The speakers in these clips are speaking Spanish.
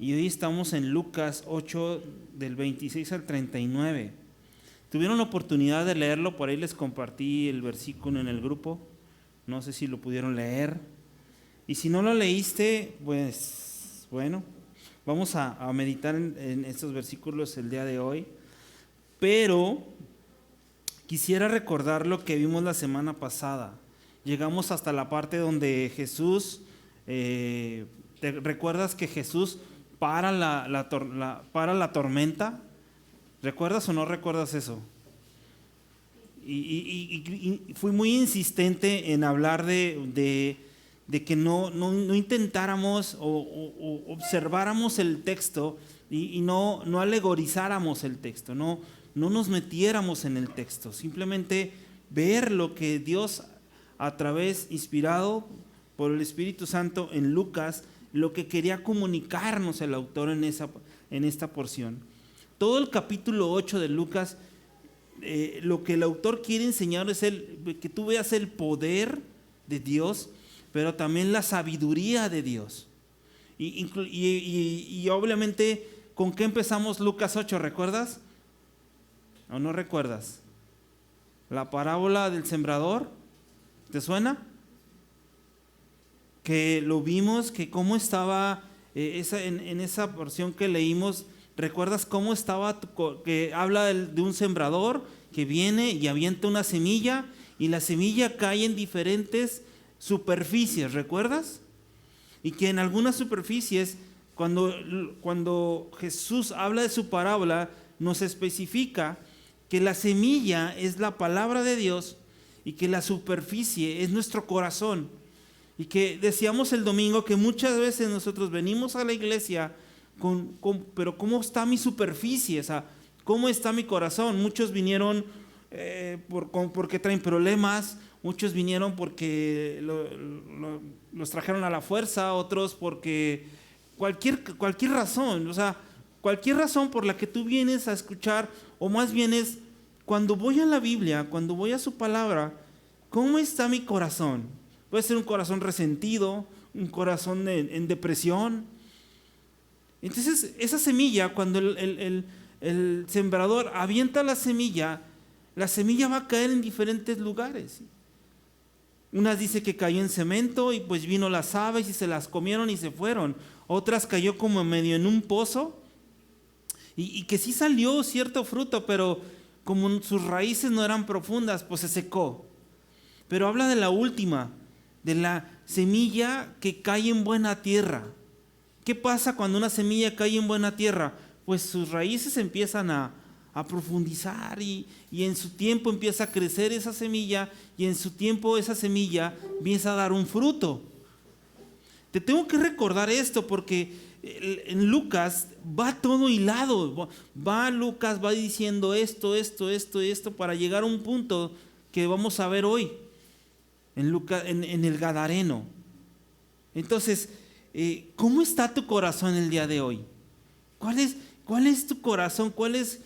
Y hoy estamos en Lucas 8, del 26 al 39. ¿Tuvieron la oportunidad de leerlo? Por ahí les compartí el versículo en el grupo. No sé si lo pudieron leer. Y si no lo leíste, pues bueno, vamos a meditar en estos versículos el día de hoy. Pero quisiera recordar lo que vimos la semana pasada. Llegamos hasta la parte donde Jesús, ¿te recuerdas que Jesús para la tormenta? ¿Recuerdas o no recuerdas eso? Y fui muy insistente en hablar de que no intentáramos o observáramos el texto y no alegorizáramos el texto, no nos metiéramos en el texto, simplemente ver lo que Dios, a través, inspirado por el Espíritu Santo en Lucas, lo que quería comunicarnos el autor en esta porción. Todo el capítulo 8 de Lucas, lo que el autor quiere enseñar es que tú veas el poder de Dios, pero también la sabiduría de Dios. Y obviamente, ¿con qué empezamos Lucas 8? ¿Recuerdas? ¿O no recuerdas? La parábola del sembrador, ¿te suena? Que lo vimos, que cómo estaba en esa porción que leímos. ¿Recuerdas cómo estaba? Que habla de un sembrador que viene y avienta una semilla y la semilla cae en diferentes superficies, ¿recuerdas? Y que en algunas superficies, cuando Jesús habla de su parábola, nos especifica que la semilla es la palabra de Dios y que la superficie es nuestro corazón. Y que decíamos el domingo que muchas veces nosotros venimos a la iglesia pero ¿cómo está mi superficie? O sea, ¿cómo está mi corazón? Muchos vinieron porque traen problemas, muchos vinieron porque los trajeron a la fuerza, otros porque cualquier razón, o sea, cualquier razón por la que tú vienes a escuchar, o más bien es, cuando voy a la Biblia, cuando voy a su palabra, ¿cómo está mi corazón? Puede ser un corazón resentido, un corazón en depresión. Entonces, esa semilla, cuando el sembrador avienta la semilla va a caer en diferentes lugares. Unas dice que cayó en cemento y pues vino las aves y se las comieron y se fueron. Otras cayó como medio en un pozo y que sí salió cierto fruto, pero como sus raíces no eran profundas, pues se secó. Pero habla de la última, de la semilla que cae en buena tierra. ¿Qué pasa cuando una semilla cae en buena tierra? Pues sus raíces empiezan a profundizar y en su tiempo empieza a crecer esa semilla y en su tiempo esa semilla empieza a dar un fruto. Te tengo que recordar esto porque en Lucas va todo hilado. Lucas va diciendo esto para llegar a un punto que vamos a ver hoy en el Gadareno. Entonces, ¿cómo está tu corazón el día de hoy? ¿Cuál es tu corazón? ¿Cuál es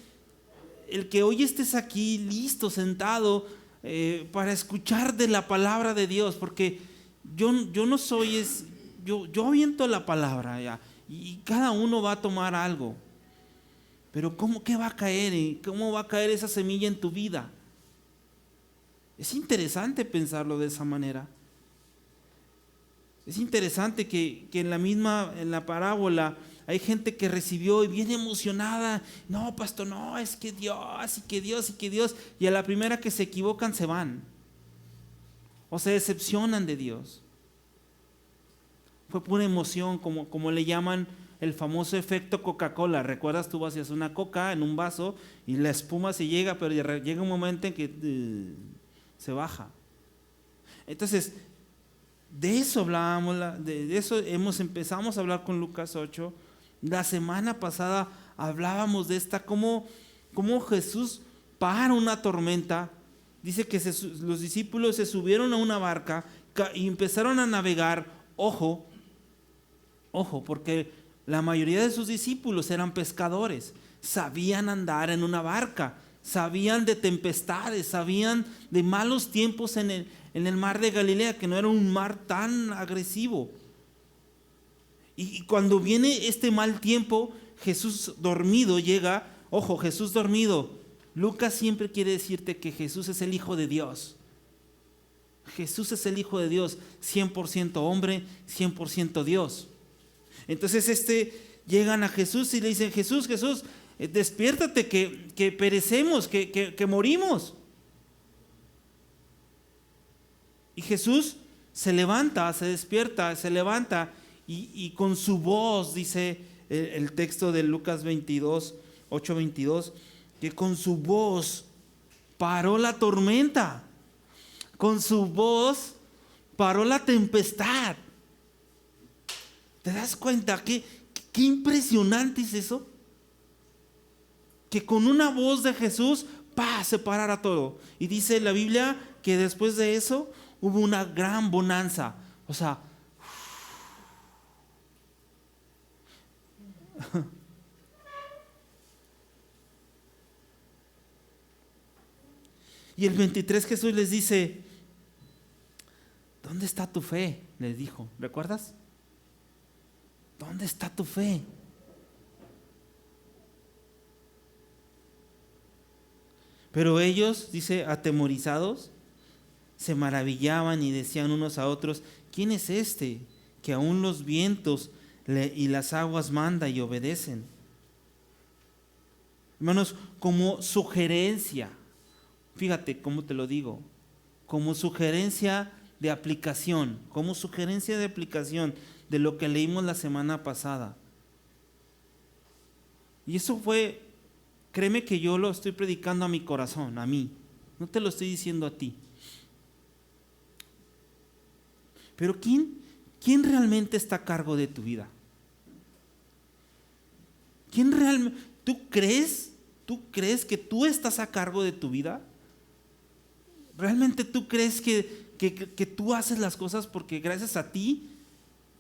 el que hoy estés aquí listo, sentado para escuchar de la palabra de Dios? Porque yo no soy, yo aviento la palabra ya, y cada uno va a tomar algo. Pero ¿qué va a caer? ¿Cómo va a caer esa semilla en tu vida? Es interesante pensarlo de esa manera. Es interesante que en la parábola hay gente que recibió y viene emocionada. No, pastor, no, es que Dios. Y a la primera que se equivocan se van. O se decepcionan de Dios. Fue pura emoción, como le llaman el famoso efecto Coca-Cola. ¿Recuerdas? Tú vacías una coca en un vaso y la espuma se llega, pero llega un momento en que se baja. Entonces, de eso hablábamos, de eso empezamos a hablar con Lucas 8. La semana pasada hablábamos de cómo Jesús para una tormenta. Dice que los discípulos se subieron a una barca y empezaron a navegar. Ojo, porque la mayoría de sus discípulos eran pescadores, sabían andar en una barca, sabían de tempestades, sabían de malos tiempos en el mar de Galilea, que no era un mar tan agresivo. Y cuando viene este mal tiempo, Jesús dormido llega, ojo, Jesús dormido. Lucas siempre quiere decirte que Jesús es el Hijo de Dios. Jesús es el Hijo de Dios, 100% hombre, 100% Dios. Entonces llegan a Jesús y le dicen, Jesús, despiértate que perecemos, que morimos. Y Jesús se levanta, se despierta, se levanta y con su voz, dice el texto de Lucas 22, 8:22, que con su voz paró la tormenta, con su voz paró la tempestad. ¿Te das cuenta? Qué impresionante es eso. Que con una voz de Jesús, se parara todo. Y dice la Biblia que después de eso hubo una gran bonanza. O sea, y el 23 Jesús les dice, ¿dónde está tu fe? Les dijo, ¿recuerdas? ¿Dónde está tu fe? Pero ellos, dice, atemorizados, se maravillaban y decían unos a otros, ¿quién es este que aún los vientos y las aguas manda y obedecen? Hermanos, como sugerencia, fíjate cómo te lo digo, como sugerencia de aplicación, de lo que leímos la semana pasada. Y eso fue, créeme que yo lo estoy predicando a mi corazón, a mí, no te lo estoy diciendo a ti. Pero ¿quién realmente está a cargo de tu vida? ¿Quién realmente? ¿Tú crees que tú estás a cargo de tu vida? ¿Realmente tú crees que tú haces las cosas porque gracias a ti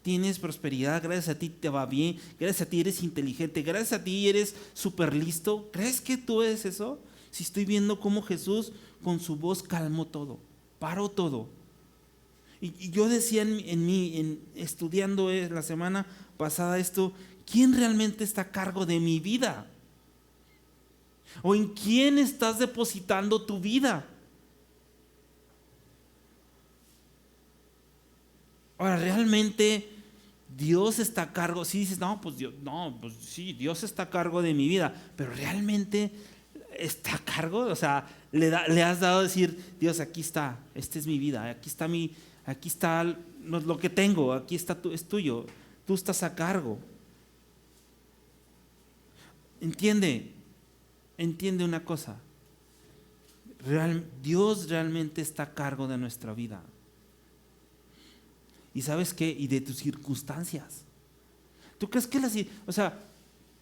tienes prosperidad, gracias a ti te va bien, gracias a ti eres inteligente, gracias a ti eres súper listo? ¿Crees que tú eres eso? Si estoy viendo cómo Jesús con su voz calmó todo, paró todo. Y yo decía estudiando la semana pasada esto, ¿quién realmente está a cargo de mi vida? ¿O en quién estás depositando tu vida? Ahora, ¿realmente Dios está a cargo? Si dices, pues sí, Dios está a cargo de mi vida, pero ¿realmente está a cargo? O sea, le has dado a decir, Dios, aquí está, esta es mi vida, aquí está lo que tengo, aquí está, es tuyo, tú estás a cargo. Entiende una cosa, Dios realmente está a cargo de nuestra vida. ¿Y sabes qué? Y de tus circunstancias. ¿Tú crees que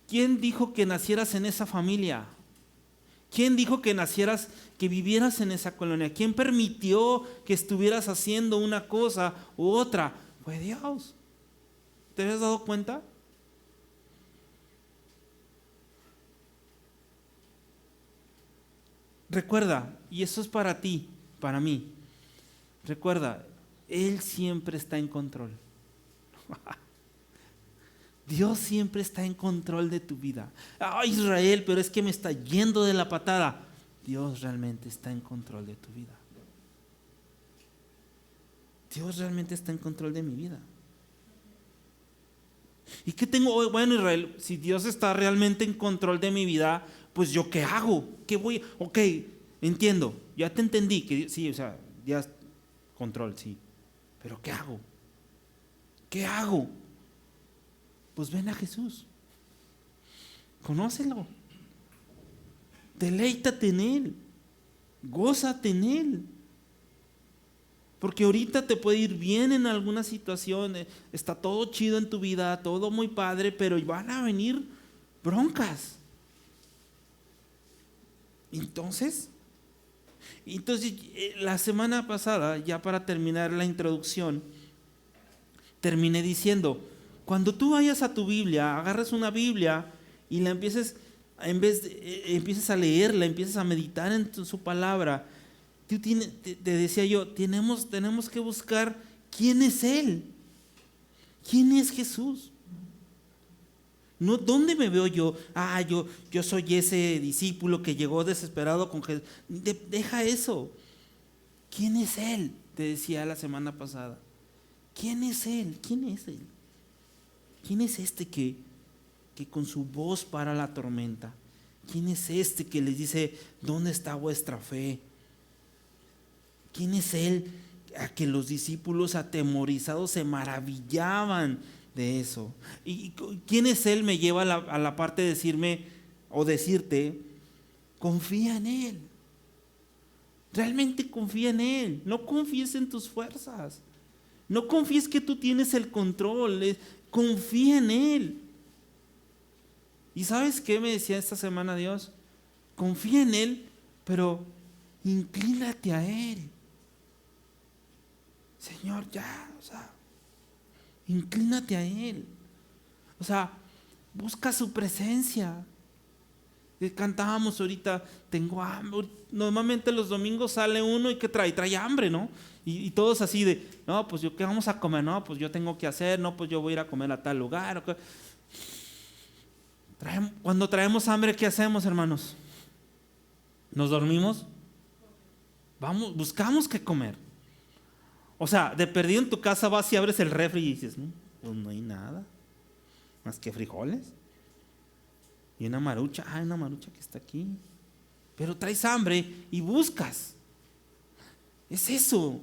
quién dijo que nacieras en esa familia? ¿Quién dijo que nacieras, que vivieras en esa colonia? ¿Quién permitió que estuvieras haciendo una cosa u otra? Fue Dios. ¿Te has dado cuenta? Recuerda, y eso es para ti, para mí. Recuerda, Él siempre está en control. Dios siempre está en control de tu vida. Israel, pero es que me está yendo de la patada. Dios realmente está en control de tu vida. Dios realmente está en control de mi vida. ¿Y qué tengo hoy? Bueno, Israel, si Dios está realmente en control de mi vida, pues ¿yo qué hago? ¿Qué voy? Ok, entiendo, ya te entendí, que sí, ya control, sí. Pero ¿qué hago? ¿Qué hago? Pues ven a Jesús. Conócelo. Deleítate en Él. Gózate en Él. Porque ahorita te puede ir bien en alguna situación, está todo chido en tu vida, todo muy padre, pero van a venir broncas. Entonces, la semana pasada, ya para terminar la introducción, terminé diciendo, cuando tú vayas a tu Biblia, agarres una Biblia y la empieces a leerla, empieces a meditar en su palabra, te decía yo, tenemos que buscar quién es Él, quién es Jesús. No, ¿dónde me veo yo? Yo soy ese discípulo que llegó desesperado con Jesús. Deja eso. ¿Quién es Él? Te decía la semana pasada. ¿Quién es Él? ¿Quién es Él? ¿Quién es este que con su voz para la tormenta? ¿Quién es este que les dice, ¿dónde está vuestra fe? ¿Quién es Él a que los discípulos atemorizados se maravillaban de eso? ¿Y quién es Él? Me lleva a la parte de decirme o decirte, confía en Él. Realmente confía en Él. No confíes en tus fuerzas. No confíes que tú tienes el control. Confía en Él. ¿Y sabes qué me decía esta semana Dios? Confía en Él, pero inclínate a Él. Señor, ya, inclínate a Él. Busca su presencia. Cantábamos ahorita, tengo hambre. Normalmente los domingos sale uno y ¿qué trae? Trae hambre, ¿no? Y todos así de, no, pues yo, ¿qué vamos a comer? No, pues yo tengo que hacer, no, pues yo voy a ir a comer a tal lugar. Cuando traemos hambre, ¿qué hacemos, hermanos? ¿Nos dormimos? Buscamos qué comer. De perdido en tu casa vas y abres el refri y dices, pues no hay nada, más que frijoles. Y una marucha, una marucha que está aquí. Pero traes hambre y buscas. Es eso.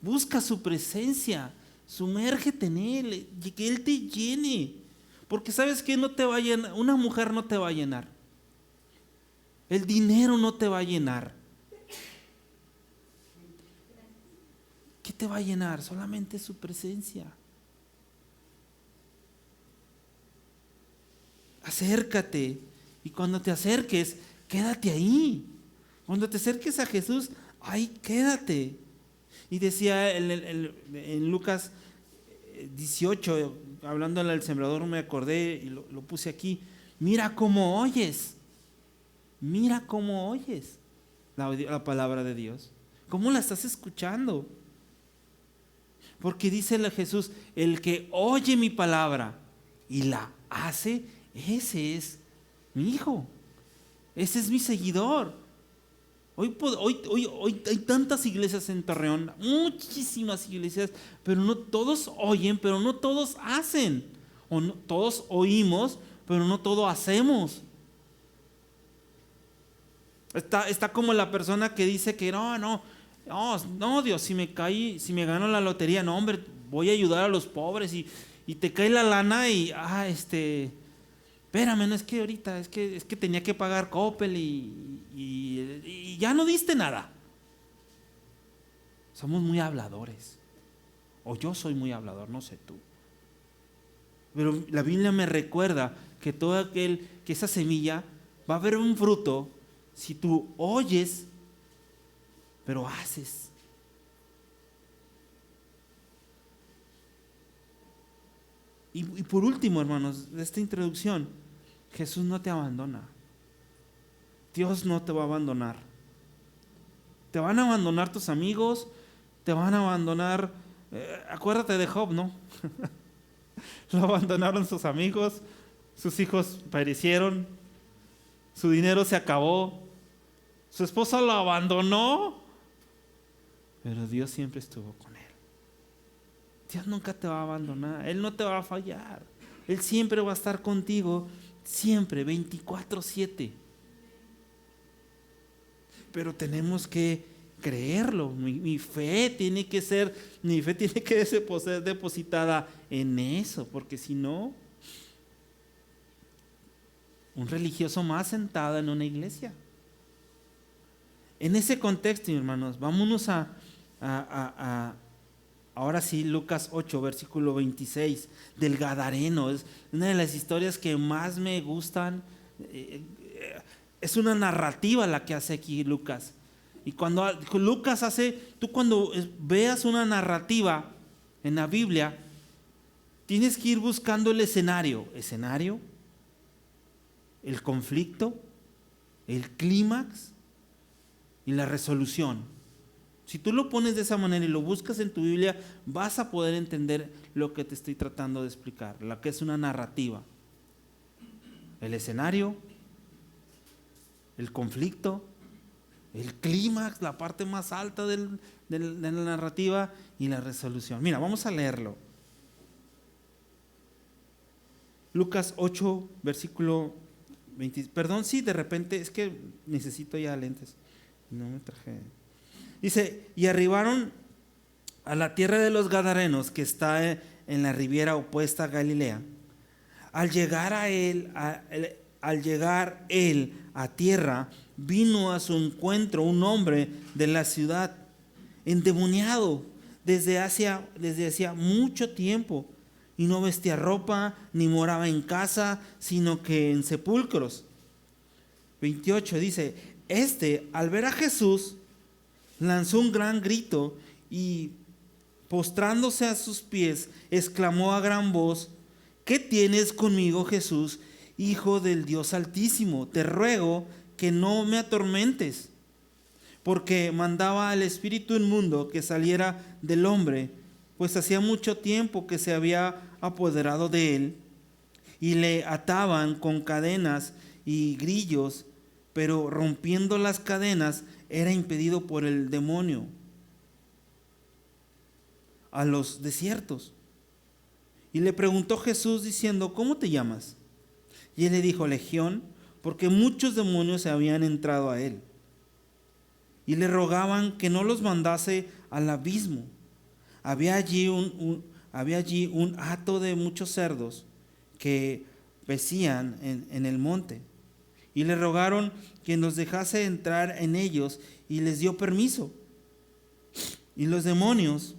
Busca su presencia. Sumérgete en Él. Que Él te llene. Porque ¿sabes qué? No te va a llenar. Una mujer no te va a llenar. El dinero no te va a llenar. ¿Qué te va a llenar? Solamente su presencia. Acércate. Y cuando te acerques, quédate ahí. Cuando te acerques a Jesús, ahí quédate. Y decía en Lucas 18, hablándole al sembrador, me acordé y lo puse aquí. Mira cómo oyes. Mira cómo oyes la palabra de Dios. ¿Cómo la estás escuchando? Porque dice Jesús, el que oye mi palabra y la hace, ese es mi hijo. Ese es mi seguidor. Hoy hay tantas iglesias en Torreón, muchísimas iglesias, pero no todos oyen, pero no todos hacen. O no, todos oímos, pero no todos hacemos. Está como la persona que dice que no, Dios, si me gano la lotería, no, hombre, voy a ayudar a los pobres y te cae la lana y, espérame, no es que ahorita, es que tenía que pagar Coppel y ya no diste nada. Somos muy habladores. O yo soy muy hablador, no sé tú. Pero la Biblia me recuerda que que esa semilla va a haber un fruto si tú oyes, pero haces. Y por último, hermanos, de esta introducción, Jesús no te abandona. Dios no te va a abandonar. Te van a abandonar tus amigos, te van a abandonar. Acuérdate de Job, ¿no? Lo abandonaron sus amigos, sus hijos perecieron, su dinero se acabó, su esposa lo abandonó, pero Dios siempre estuvo con él. Dios nunca te va a abandonar, Él no te va a fallar, Él siempre va a estar contigo, siempre, 24/7. Pero tenemos que creerlo. Mi fe tiene que ser depositada en eso, porque si no, un religioso más sentado en una iglesia. En ese contexto, hermanos, vámonos ahora sí, Lucas 8, versículo 26, del Gadareno. Es una de las historias que más me gustan. Es una narrativa la que hace aquí Lucas. Y cuando Lucas tú cuando veas una narrativa en la Biblia, tienes que ir buscando el escenario, el conflicto, el clímax y la resolución. Si tú lo pones de esa manera y lo buscas en tu Biblia, vas a poder entender lo que te estoy tratando de explicar, lo que es una narrativa. el escenario, el conflicto, el clímax, la parte más alta de la narrativa y la resolución. Mira, vamos a leerlo. Lucas 8, versículo 20. Perdón, sí, de repente, es que necesito ya lentes. No me traje. Dice, y arribaron a la tierra de los Gadarenos, que está en la riviera opuesta a Galilea. Al llegar él a tierra, vino a su encuentro un hombre de la ciudad, endemoniado desde hacía mucho tiempo, y no vestía ropa, ni moraba en casa, sino que en sepulcros. 28 dice, al ver a Jesús, lanzó un gran grito y postrándose a sus pies, exclamó a gran voz, ¿qué tienes conmigo, Jesús, Hijo del Dios Altísimo? Te ruego que no me atormentes. Porque mandaba al espíritu inmundo que saliera del hombre, pues hacía mucho tiempo que se había apoderado de él, y le ataban con cadenas y grillos, pero rompiendo las cadenas era impedido por el demonio a los desiertos. Y le preguntó Jesús diciendo, ¿cómo te llamas? Y él le dijo, Legión, porque muchos demonios se habían entrado a él. Y le rogaban que no los mandase al abismo. Había allí un hato de muchos cerdos que pecían en el monte. Y le rogaron que los dejase entrar en ellos, y les dio permiso. Y los demonios,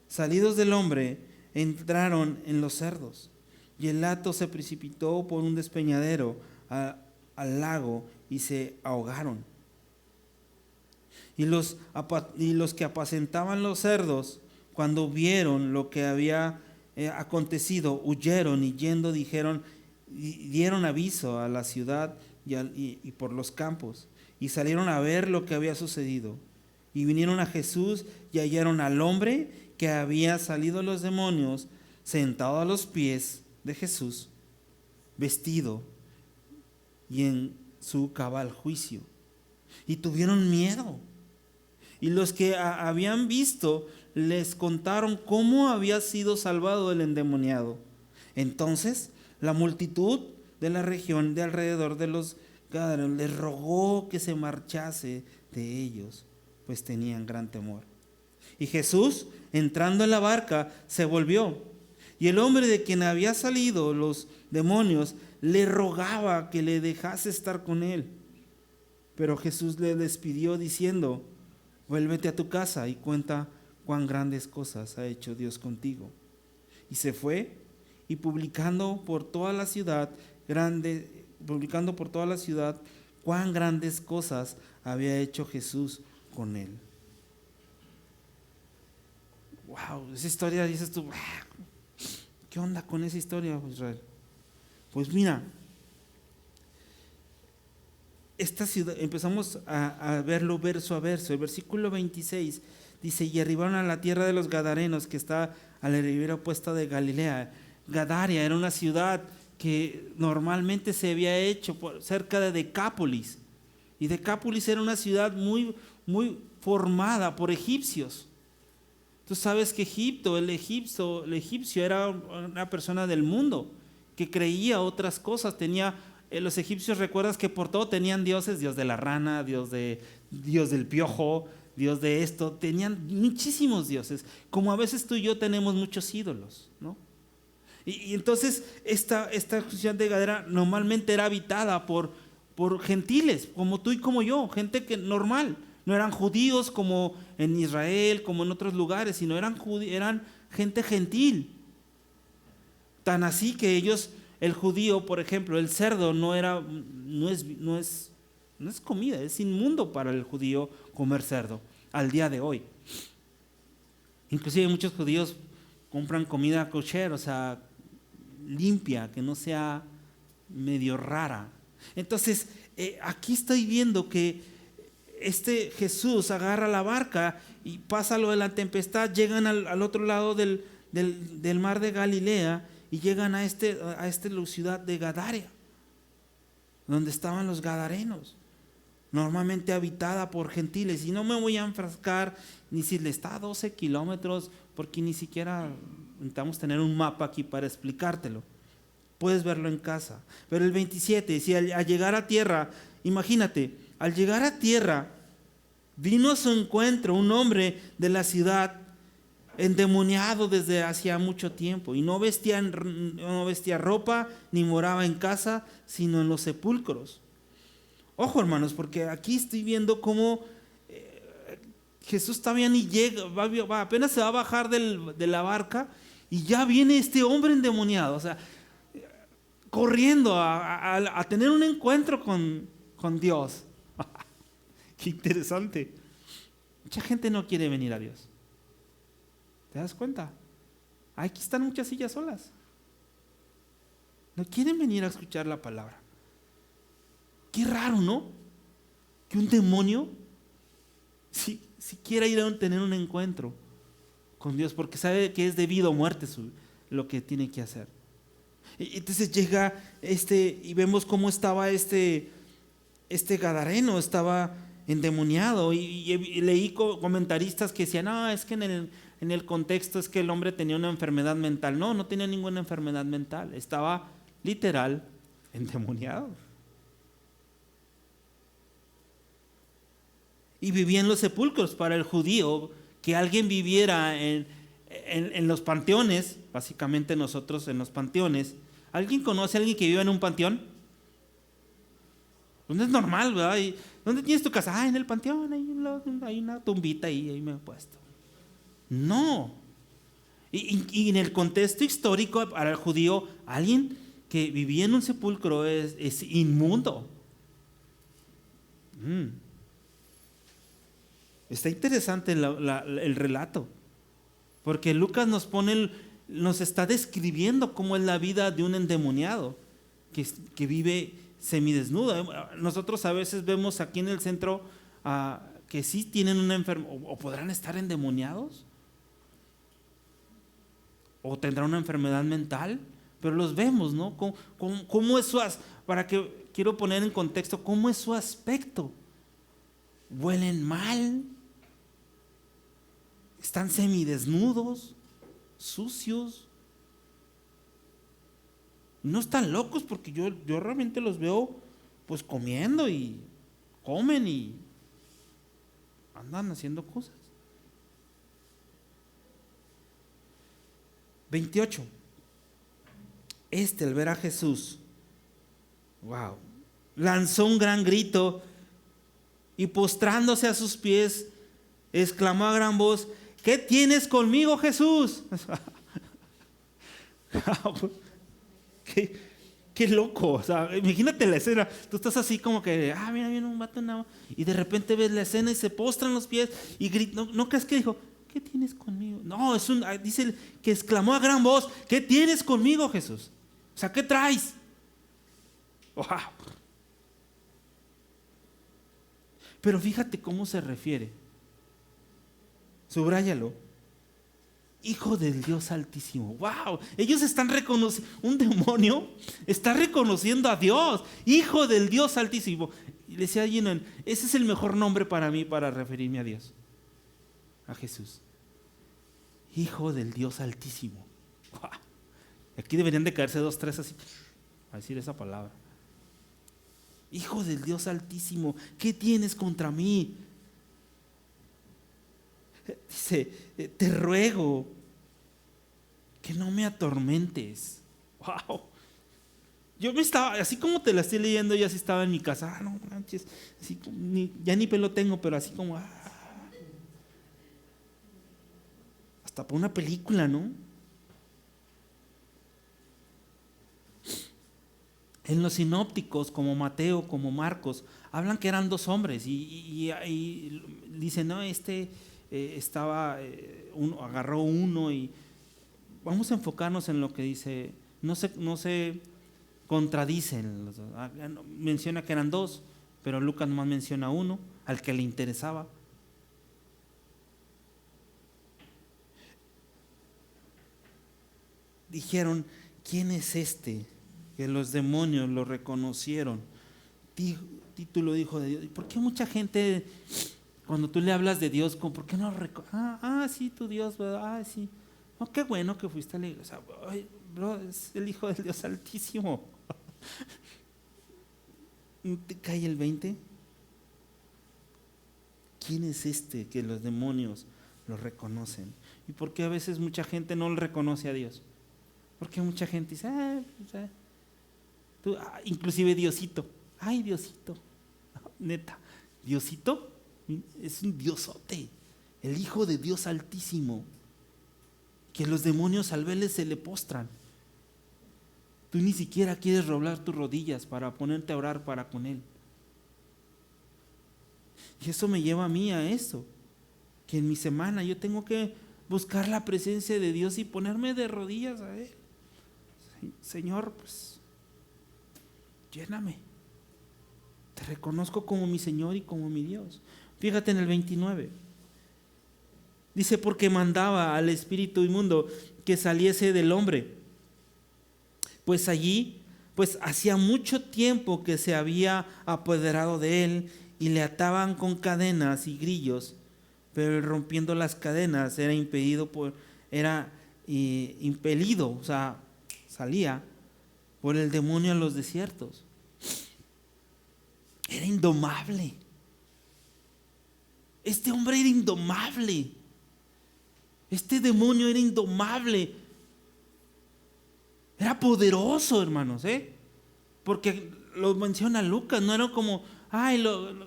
salidos del hombre, entraron en los cerdos. Y el hato se precipitó por un despeñadero al lago y se ahogaron. Y los que apacentaban los cerdos, cuando vieron lo que había acontecido, huyeron, y yendo dieron aviso a la ciudad y por los campos, y salieron a ver lo que había sucedido. Y vinieron a Jesús y hallaron al hombre que había salido de los demonios, sentado a los pies de Jesús, vestido y en su cabal juicio. Y tuvieron miedo. Y los que habían visto les contaron cómo había sido salvado el endemoniado. Entonces la multitud de la región de alrededor de los Gadarenos les rogó que se marchase de ellos, pues tenían gran temor. Y Jesús, entrando en la barca, se volvió. Y el hombre de quien había salido los demonios le rogaba que le dejase estar con él. Pero Jesús le despidió diciendo, vuélvete a tu casa y cuenta cuán grandes cosas ha hecho Dios contigo. Y se fue, y publicando por toda la ciudad cuán grandes cosas había hecho Jesús con él. Wow, esa historia, dices tú, ¿qué onda con esa historia, Israel? Pues mira, esta ciudad, empezamos a verlo verso a verso. El versículo 26 dice, y arribaron a la tierra de los Gadarenos, que está a la ribera opuesta de Galilea. Gadaria era una ciudad que normalmente se había hecho cerca de Decápolis. Y Decápolis era una ciudad muy, muy formada por egipcios. Tú sabes que el egipcio era una persona del mundo que creía otras cosas. Los egipcios, recuerdas que por todo tenían dioses, dios de la rana, dios del piojo, dios de esto. Tenían muchísimos dioses, como a veces tú y yo tenemos muchos ídolos, ¿no? Y entonces esta ciudad de Gadara normalmente era habitada por gentiles, como tú y como yo, gente que normal. No eran judíos como en Israel, como en otros lugares, sino eran gente gentil. Tan así que el judío, por ejemplo, el cerdo no es comida, es inmundo para el judío comer cerdo al día de hoy. Inclusive muchos judíos compran comida kosher, o sea, limpia, que no sea medio rara. Entonces, aquí estoy viendo que Jesús agarra la barca y pasa lo de la tempestad, llegan al otro lado del mar de Galilea y llegan a esta ciudad de Gadara. donde estaban los gadarenos, normalmente habitada por gentiles. Y no me voy a enfrascar ni si le está a 12 kilómetros, porque ni siquiera necesitamos tener un mapa aquí para explicártelo. Puedes verlo en casa. Pero el 27 decía, al llegar a tierra, imagínate, al llegar a tierra, vino a su encuentro un hombre de la ciudad endemoniado desde hacía mucho tiempo, y no vestía ropa ni moraba en casa, sino en los sepulcros. Ojo, hermanos, porque aquí estoy viendo cómo Jesús todavía ni llega, apenas se va a bajar de la barca y ya viene este hombre endemoniado, o sea, corriendo a tener un encuentro con Dios. Qué interesante. Mucha gente no quiere venir a Dios. ¿Te das cuenta? Aquí están muchas sillas solas. No quieren venir a escuchar la palabra. Qué raro, ¿no? Que un demonio si quiera ir a tener un encuentro con Dios, porque sabe que es de vida o muerte lo que tiene que hacer. Y entonces llega y vemos cómo estaba este gadareno, estaba endemoniado, y leí comentaristas que decían, no, es que en el contexto es que el hombre tenía una enfermedad mental. No tenía ninguna enfermedad mental, estaba literal endemoniado. Y vivía en los sepulcros. Para el judío, que alguien viviera en los panteones, básicamente nosotros en los panteones. ¿Alguien conoce a alguien que viva en un panteón? Pues no es normal, ¿verdad? ¿Dónde tienes tu casa? En el panteón, hay una tumbita ahí me he puesto. No. Y en el contexto histórico, para el judío, alguien que vivía en un sepulcro es inmundo. Está interesante el relato, porque Lucas nos está describiendo cómo es la vida de un endemoniado que vive semidesnudo. Nosotros a veces vemos aquí en el centro que sí tienen una enfermedad, o podrán estar endemoniados, o tendrán una enfermedad mental, pero los vemos, ¿no? ¿Cómo es quiero poner en contexto, cómo es su aspecto? Huelen mal, están semidesnudos, sucios. No están locos, porque yo realmente los veo pues comiendo, y comen y andan haciendo cosas. 28. Al ver a Jesús, wow, lanzó un gran grito y postrándose a sus pies, exclamó a gran voz: ¿qué tienes conmigo, Jesús? Qué loco. O sea, imagínate la escena. Tú estás así como que, mira, viene un vato, y de repente ves la escena y se postran los pies y grita. ¿No crees que dijo, ¿qué tienes conmigo? No, dice que exclamó a gran voz: ¿qué tienes conmigo, Jesús? O sea, ¿qué traes? Wow. Pero fíjate cómo se refiere. Subráyalo. Hijo del Dios Altísimo. Wow. Ellos están reconociendo, un demonio está reconociendo a Dios, Hijo del Dios Altísimo. Y le decía a Gino, ese es el mejor nombre para mí para referirme a Dios, a Jesús. Hijo del Dios Altísimo. Wow. Aquí deberían de caerse 2, 3 así a decir esa palabra. Hijo del Dios Altísimo, ¿qué tienes contra mí? Dice, te ruego que no me atormentes. Wow. Yo así como te la estoy leyendo, yo así estaba en mi casa. No manches, así, ya ni pelo tengo, pero así como hasta para una película, ¿no? En los sinópticos, como Mateo, como Marcos, hablan que eran 2 hombres y dicen, no, agarró uno, y vamos a enfocarnos en lo que dice. No se contradicen. Menciona que eran 2, pero Lucas nomás menciona uno, al que le interesaba. Dijeron, ¿quién es este? Que los demonios lo reconocieron. título de hijo de Dios. ¿Y por qué mucha gente, cuando tú le hablas de Dios, ¿por qué no sí, tu Dios, ¿verdad? Sí. No, qué bueno que fuiste a la iglesia. Ay, bro, es el Hijo del Dios Altísimo. ¿No te cae el 20? ¿Quién es este que los demonios lo reconocen? ¿Y por qué a veces mucha gente no le reconoce a Dios? Porque mucha gente dice, inclusive Diosito. Ay, Diosito. Neta, Diosito es un diosote, el Hijo de Dios Altísimo, que los demonios al verle se le postran. Tú ni siquiera quieres doblar tus rodillas para ponerte a orar para con Él. Y eso me lleva a mí a eso, que en mi semana yo tengo que buscar la presencia de Dios y ponerme de rodillas a Él. Señor, pues, lléname. Te reconozco como mi Señor y como mi Dios. Fíjate en el 29. Dice, porque mandaba al espíritu inmundo que saliese del hombre. Pues allí, pues hacía mucho tiempo que se había apoderado de él y le ataban con cadenas y grillos, pero él, rompiendo las cadenas era impelido, o sea, salía por el demonio a los desiertos. Era indomable. Este hombre era indomable. Este demonio era indomable. Era poderoso, hermanos, porque lo menciona Lucas, no era como,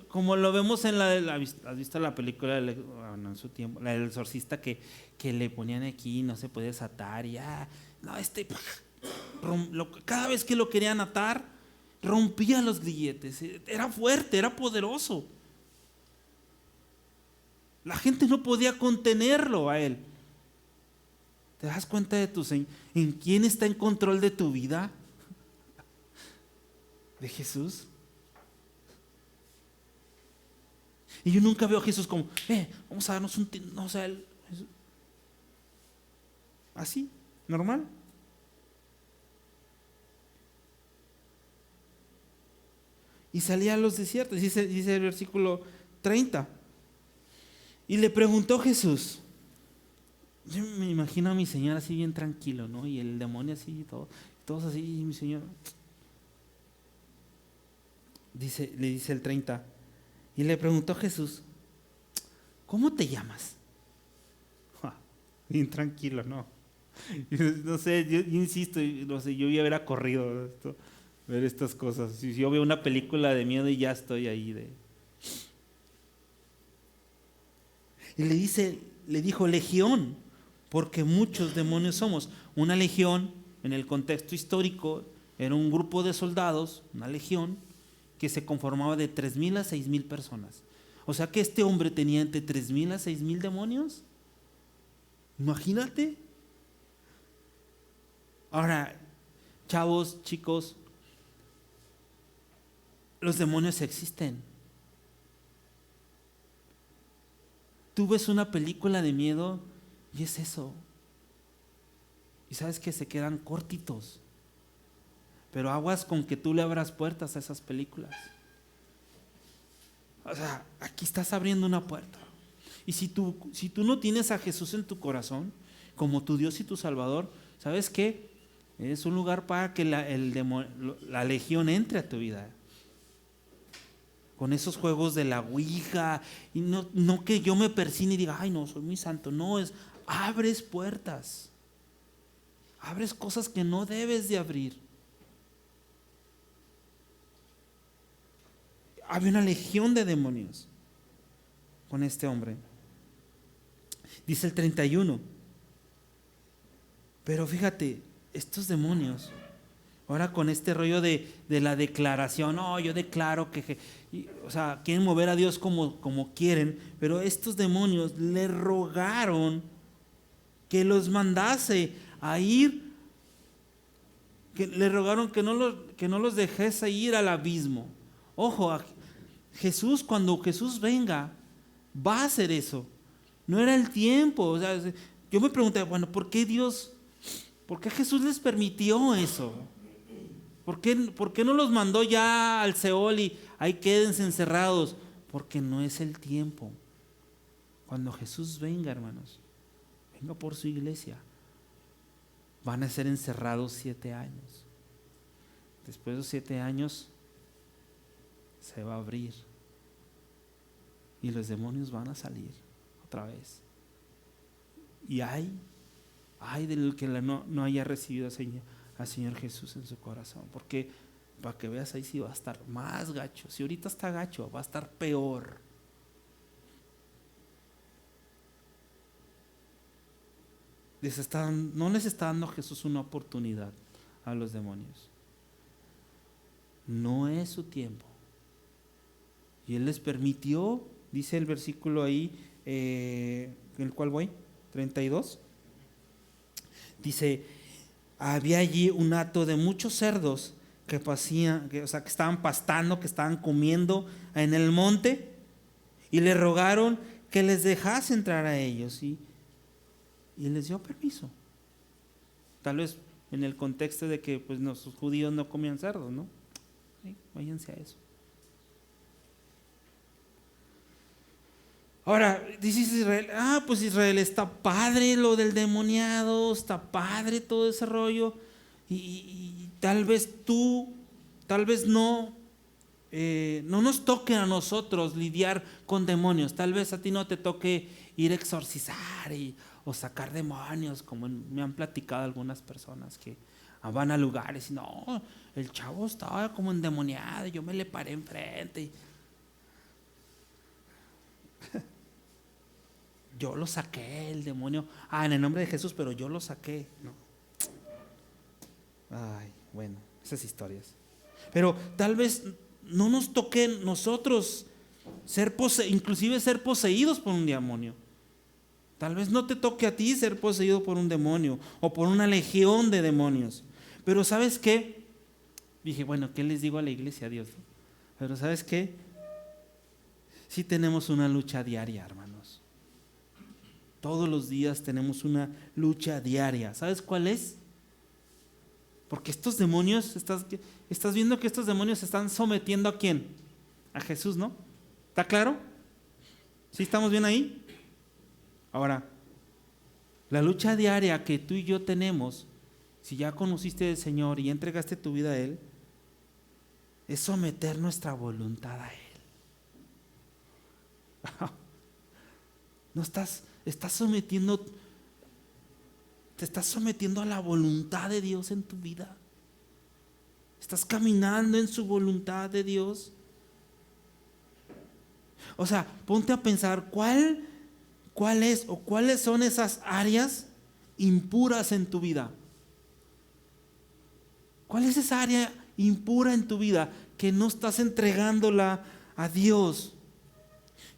como lo vemos en ¿has visto la película en su tiempo, la del exorcista que le ponían aquí, no se podía desatar, y cada vez que lo querían atar, rompía los grilletes, era fuerte, era poderoso. La gente no podía contenerlo a él. ¿Te das cuenta en quién está en control de tu vida? ¿De Jesús? Y yo nunca veo a Jesús como, vamos a darnos no, o sea, así, normal. Y salía a los desiertos, dice el versículo 30. Y le preguntó Jesús. Yo me imagino a mi Señor así bien tranquilo, ¿no? Y el demonio así, todos así, y mi Señor. Le dice el 30. Y le preguntó Jesús, ¿cómo te llamas? Bien tranquilo, ¿no? No sé, yo insisto, no sé, yo voy a haber corrido ver estas cosas. Si yo veo una película de miedo y ya estoy ahí Y le dijo legión, porque muchos demonios somos. Una legión, en el contexto histórico, era un grupo de soldados, una legión, que se conformaba de 3,000 a 6,000 personas. O sea que este hombre tenía entre 3,000 a 6,000 demonios. Imagínate. Ahora, chavos, chicos, los demonios existen. Tú ves una película de miedo y es eso. Y sabes que se quedan cortitos. Pero aguas con que tú le abras puertas a esas películas. O sea, aquí estás abriendo una puerta. Y si tú no tienes a Jesús en tu corazón, como tu Dios y tu Salvador, ¿sabes qué? Es un lugar para que la legión entre a tu vida. Con esos juegos de la ouija, y no que yo me persine y diga, ay no, soy muy santo. No, abres puertas. Abres cosas que no debes de abrir. Había una legión de demonios con este hombre. Dice el 31. Pero fíjate, estos demonios, ahora con este rollo de la declaración, yo declaro que, o sea, quieren mover a Dios como quieren, pero estos demonios le rogaron que los mandase a ir, que le rogaron que no los dejase ir al abismo. Ojo, Jesús, cuando Jesús venga, va a hacer eso. No era el tiempo. O sea, yo me pregunté, bueno, ¿por qué Jesús les permitió eso? ¿Por qué no los mandó ya al Seol y ahí quédense encerrados? Porque no es el tiempo. Cuando Jesús venga, hermanos, venga por su iglesia, van a ser encerrados 7 años. Después de los 7 años se va a abrir y los demonios van a salir otra vez. Y ay del que no haya recibido al Señor Jesús en su corazón, porque para que veas, ahí sí va a estar más gacho. Si ahorita está gacho, va a estar peor. No les está dando Jesús una oportunidad a los demonios. No es su tiempo. Y Él les permitió, dice el versículo ahí, en el cual voy, 32. Dice, había allí un hato de muchos cerdos que estaban pastando, que estaban comiendo en el monte, y le rogaron que les dejase entrar a ellos. Y les dio permiso. Tal vez en el contexto de que pues los judíos no comían cerdos, ¿no? Sí, váyanse a eso. Ahora, dice Israel, pues Israel, está padre lo del demoniado, está padre todo ese rollo, y tal vez no nos toque a nosotros lidiar con demonios. Tal vez a ti no te toque ir a exorcizar o sacar demonios, como me han platicado algunas personas que van a lugares y no, el chavo estaba como endemoniado, yo me le paré enfrente yo lo saqué, el demonio, en el nombre de Jesús, pero yo lo saqué. No. Bueno, esas historias. Pero tal vez no nos toque nosotros inclusive ser poseídos por un demonio. Tal vez no te toque a ti ser poseído por un demonio o por una legión de demonios. Pero ¿sabes qué? Dije, bueno, ¿qué les digo a la iglesia, Dios? Pero ¿sabes qué? Sí tenemos una lucha diaria, hermanos. Todos los días tenemos una lucha diaria. ¿Sabes cuál es? Porque estos demonios, estás viendo que estos demonios se están sometiendo ¿a quién? A Jesús, ¿no? ¿Está claro? ¿Sí estamos bien ahí? Ahora, la lucha diaria que tú y yo tenemos, si ya conociste al Señor y entregaste tu vida a Él, es someter nuestra voluntad a Él. No te estás sometiendo a la voluntad de Dios en tu vida. Estás caminando en su voluntad de Dios. O sea, ponte a pensar cuáles son esas áreas impuras en tu vida. ¿Cuál es esa área impura en tu vida que no estás entregándola a Dios?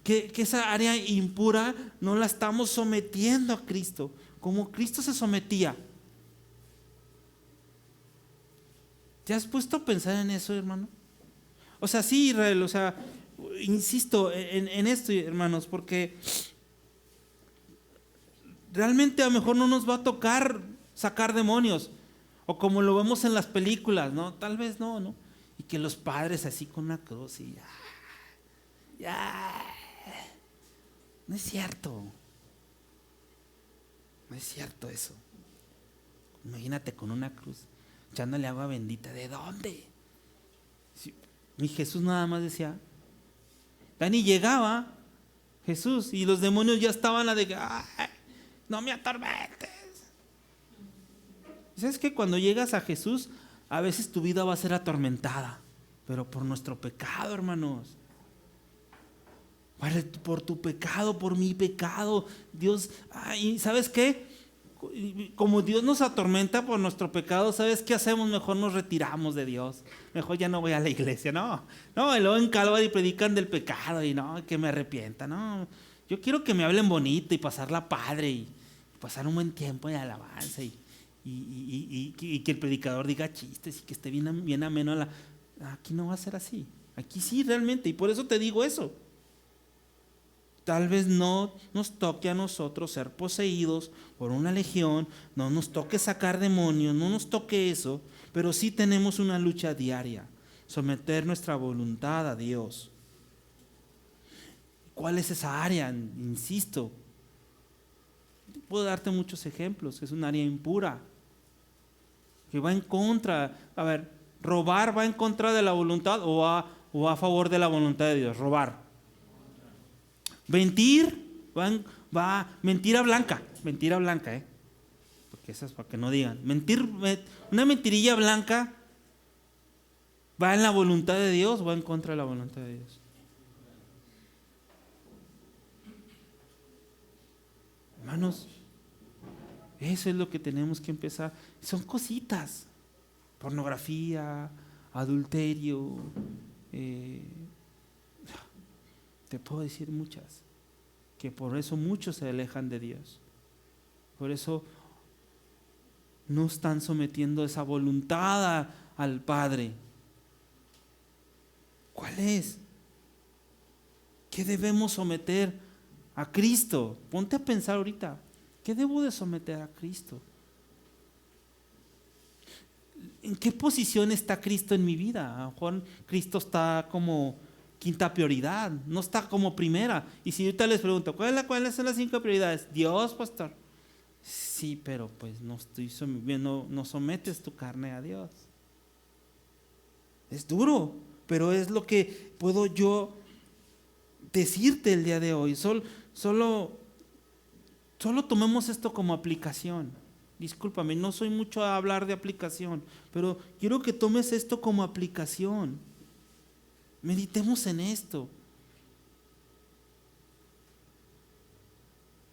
Que esa área impura no la estamos sometiendo a Cristo, como Cristo se sometía. ¿Te has puesto a pensar en eso, hermano? O sea, sí, Israel, insisto en esto, hermanos, porque realmente a lo mejor no nos va a tocar sacar demonios, o como lo vemos en las películas, ¿no? Tal vez no. Y que los padres así con una cruz y ya. No es cierto. No es cierto eso. Imagínate con una cruz, echándole agua bendita. ¿De dónde? Mi Jesús nada más decía, Dani, llegaba Jesús y los demonios ya estaban no me atormentes. ¿Sabes qué? Cuando llegas a Jesús, a veces tu vida va a ser atormentada, pero por nuestro pecado, hermanos. Por tu pecado, por mi pecado. Dios, ¿y sabes qué? Como Dios nos atormenta por nuestro pecado, ¿sabes qué hacemos? Mejor nos retiramos de Dios. Mejor ya no voy a la iglesia. No, y luego en Calvary predican del pecado y no, que me arrepienta. No, yo quiero que me hablen bonito y pasarla padre y pasar un buen tiempo de alabanza y que el predicador diga chistes y que esté bien ameno. Aquí no va a ser así. Aquí sí, realmente. Y por eso te digo eso. Tal vez no nos toque a nosotros ser poseídos por una legión, no nos toque sacar demonios, no nos toque eso, pero sí tenemos una lucha diaria, someter nuestra voluntad a Dios. ¿Cuál es esa área? Insisto, puedo darte muchos ejemplos. Es un área impura, que va en contra. A ver, robar va en contra de la voluntad o va a favor de la voluntad de Dios. Robar. Mentir mentira blanca, porque eso es para que no digan. Una mentirilla blanca va en la voluntad de Dios o va en contra de la voluntad de Dios. Hermanos, eso es lo que tenemos que empezar. Son cositas: pornografía, adulterio, te puedo decir muchas, que por eso muchos se alejan de Dios. Por eso no están sometiendo esa voluntad al Padre. ¿Cuál es? ¿Qué debemos someter a Cristo? Ponte a pensar ahorita, ¿qué debo de someter a Cristo? ¿En qué posición está Cristo en mi vida? A lo mejor Cristo está como quinta prioridad, no está como primera. Y si ahorita les pregunto, ¿cuáles son las 5 prioridades? Dios, pastor. Sí, pero pues no sometes tu carne a Dios. Es duro, pero es lo que puedo yo decirte el día de hoy. Solo tomemos esto como aplicación. Discúlpame, no soy mucho a hablar de aplicación, pero quiero que tomes esto como aplicación. Meditemos en esto.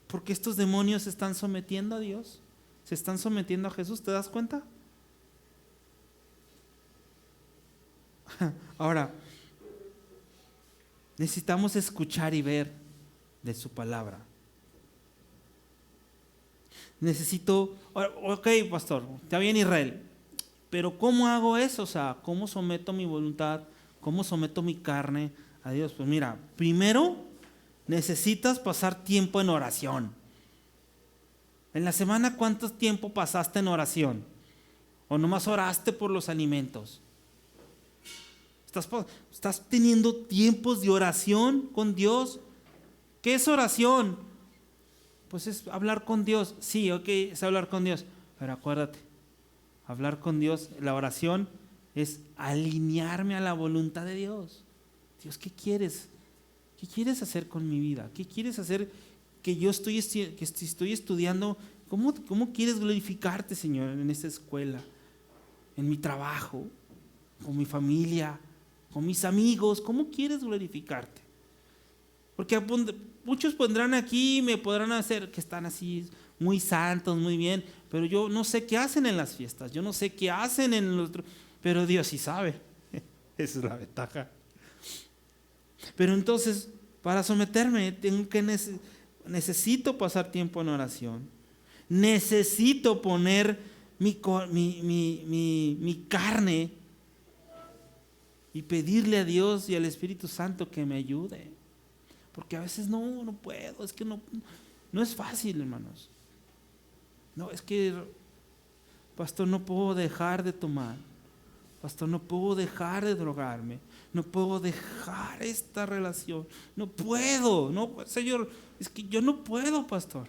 Porque estos demonios se están sometiendo a Dios, se están sometiendo a Jesús, ¿te das cuenta? Ahora, necesitamos escuchar y ver de su palabra. Ok, pastor, está bien Israel, pero ¿cómo hago eso? O sea, ¿cómo someto mi voluntad? ¿Cómo someto mi carne a Dios? Pues mira, primero necesitas pasar tiempo en oración. En la semana, ¿cuánto tiempo pasaste en oración? ¿O nomás oraste por los alimentos? ¿Estás teniendo tiempos de oración con Dios? ¿Qué es oración? Pues es hablar con Dios. Sí, ok, es hablar con Dios. Pero acuérdate, hablar con Dios, la oración es alinearme a la voluntad de Dios. Dios, ¿qué quieres? ¿Qué quieres hacer con mi vida? ¿Qué quieres hacer que yo estoy estudiando? ¿Cómo quieres glorificarte, Señor, en esta escuela, en mi trabajo, con mi familia, con mis amigos? ¿Cómo quieres glorificarte? Porque muchos pondrán aquí y me podrán hacer que están así muy santos, muy bien, pero yo no sé qué hacen en las fiestas, yo no sé qué hacen en los... Pero Dios sí sabe. Esa es la ventaja. Pero entonces, para someterme, necesito pasar tiempo en oración. Necesito poner mi carne y pedirle a Dios y al Espíritu Santo que me ayude. Porque a veces no puedo, es que no es fácil, hermanos. No, es que, pastor, no puedo dejar de tomar. Pastor, no puedo dejar de drogarme. No puedo dejar esta relación. No puedo, Señor, es que yo no puedo, pastor.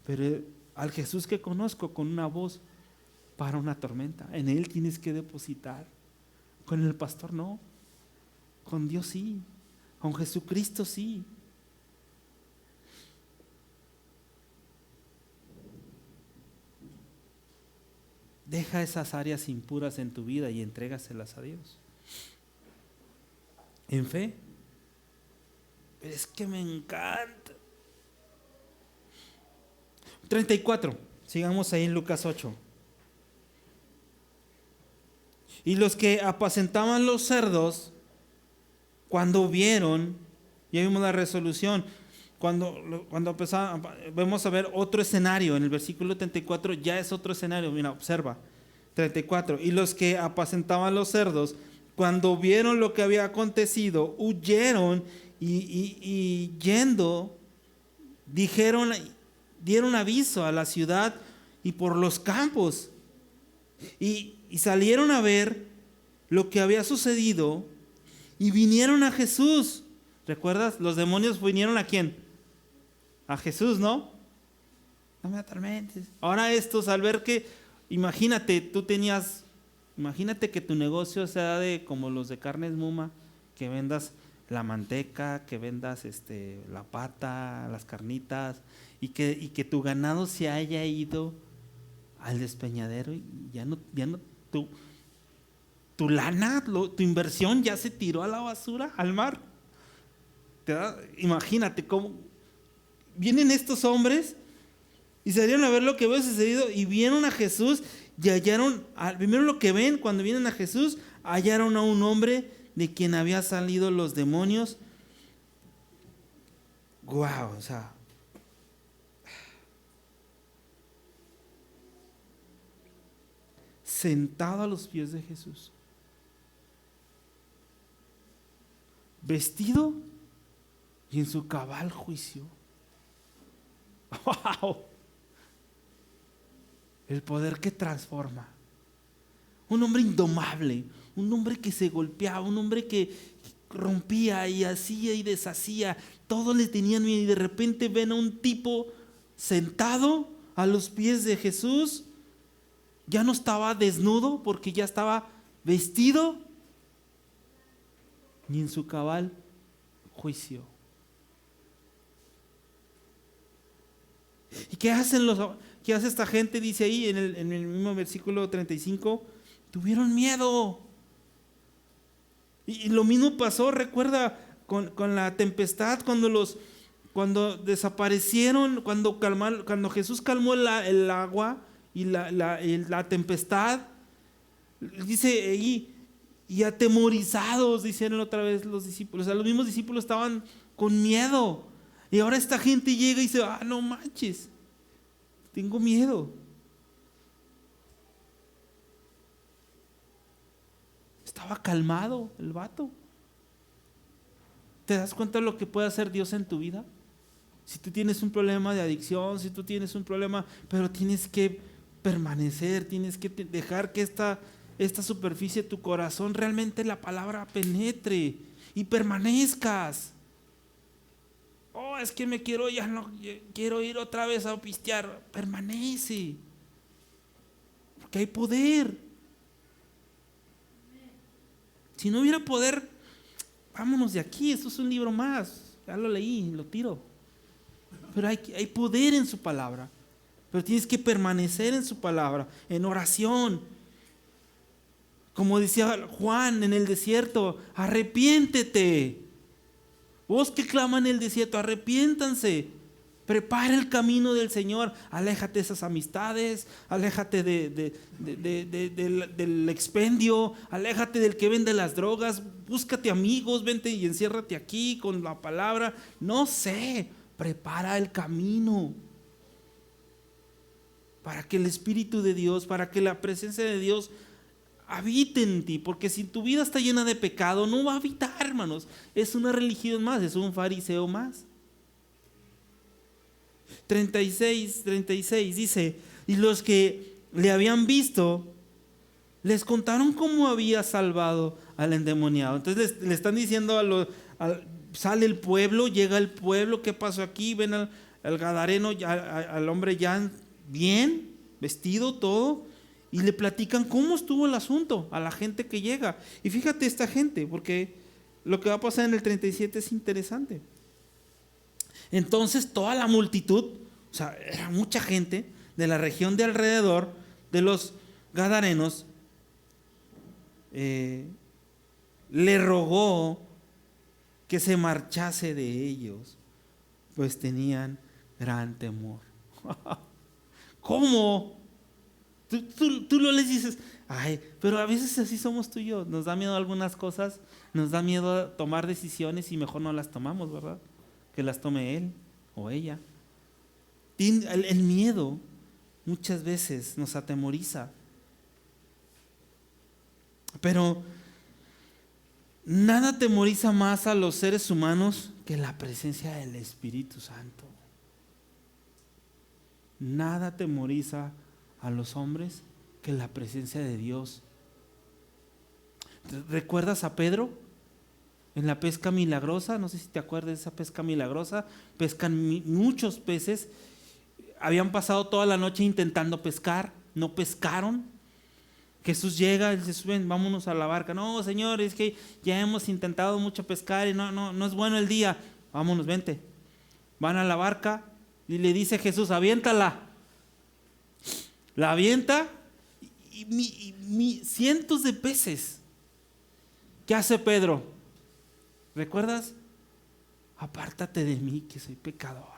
Pero al Jesús que conozco, con una voz para una tormenta, en Él tienes que depositar. Con el pastor no. Con Dios sí. Con Jesucristo sí. Deja esas áreas impuras en tu vida y entrégaselas a Dios. En fe. Pero es que me encanta. 34. Sigamos ahí en Lucas 8. Y los que apacentaban los cerdos, cuando vieron, ya vimos la resolución, cuando vamos a ver otro escenario, en el versículo 34 ya es otro escenario, mira, observa, 34, y los que apacentaban los cerdos, cuando vieron lo que había acontecido, huyeron y yendo, dieron aviso a la ciudad y por los campos. Y salieron a ver lo que había sucedido y vinieron a Jesús. ¿Recuerdas? Los demonios vinieron ¿a quién? A Jesús, ¿no? No me atormentes. Ahora estos, al ver que, imagínate que tu negocio sea de como los de Carnes Muma, que vendas la manteca, que vendas la pata, las carnitas, y que tu ganado se haya ido al despeñadero y ya no tu lana, tu inversión ya se tiró a la basura, al mar. Imagínate cómo vienen estos hombres y salieron a ver lo que había sucedido y vieron a Jesús y hallaron, primero lo que ven cuando vienen a Jesús, hallaron a un hombre de quien había salido los demonios. Guau, o sea, sentado a los pies de Jesús, vestido y en su cabal juicio. ¡Wow! El poder que transforma. Un hombre indomable, un hombre que se golpeaba, un hombre que rompía y hacía y deshacía. Todos le tenían miedo y de repente ven a un tipo sentado a los pies de Jesús. Ya no estaba desnudo porque ya estaba vestido ni en su cabal juicio. ¿Y qué hace esta gente? Dice ahí en el mismo versículo 35, tuvieron miedo. Y lo mismo pasó, recuerda, con la tempestad, cuando desaparecieron, cuando Jesús calmó el agua y la tempestad. Dice ahí, y atemorizados, dijeron otra vez los discípulos. O sea, los mismos discípulos estaban con miedo. Y ahora esta gente llega y dice, no manches, tengo miedo. Estaba calmado el vato. ¿Te das cuenta de lo que puede hacer Dios en tu vida? Si tú tienes un problema de adicción, si tú tienes un problema, pero tienes que permanecer, tienes que dejar que esta superficie de tu corazón realmente la palabra penetre y permanezcas. Es que quiero ir otra vez a pistear. Permanece, porque hay poder. Si no hubiera poder, vámonos de aquí. Esto es un libro más, ya lo leí, lo tiro. Pero hay poder en su palabra. Pero tienes que permanecer en su palabra, en oración. Como decía Juan en el desierto, arrepiéntete. Vos que claman en el desierto, arrepiéntanse. Prepara el camino del Señor. Aléjate de esas amistades, aléjate del expendio, aléjate del que vende las drogas. Búscate amigos, vente y enciérrate aquí con la palabra. No sé, prepara el camino para que el Espíritu de Dios, para que la presencia de Dios habite en ti, porque si tu vida está llena de pecado, no va a habitar, hermanos. Es una religión más, es un fariseo más. 36 dice, y los que le habían visto, les contaron cómo había salvado al endemoniado. Entonces le están diciendo sale el pueblo, llega el pueblo, ¿qué pasó aquí? Ven al gadareno, al hombre ya bien, vestido, todo. Y le platican cómo estuvo el asunto a la gente que llega. Y fíjate esta gente, porque lo que va a pasar en el 37 es interesante. Entonces toda la multitud, o sea, era mucha gente de la región de alrededor de los gadarenos, le rogó que se marchase de ellos, pues tenían gran temor. ¿Cómo? Tú lo les dices, pero a veces así somos tú y yo. Nos da miedo algunas cosas, nos da miedo tomar decisiones y mejor no las tomamos, ¿verdad? Que las tome él o ella. El miedo muchas veces nos atemoriza. Pero Nada atemoriza más a los seres humanos que la presencia del Espíritu Santo. Nada atemoriza a los hombres que la presencia de Dios. ¿Recuerdas a Pedro en la pesca milagrosa? No sé si te acuerdas de esa pesca milagrosa. Pescan muchos peces. Habían pasado toda la noche intentando pescar, no pescaron. Jesús llega y dice, ven, vámonos a la barca. No, Señor, es que ya hemos intentado mucho pescar y no es bueno el día. Vámonos, vente. Van a la barca y le dice Jesús, aviéntala. La avienta y cientos de peces. ¿Qué hace Pedro? ¿Recuerdas? Apártate de mí, que soy pecador.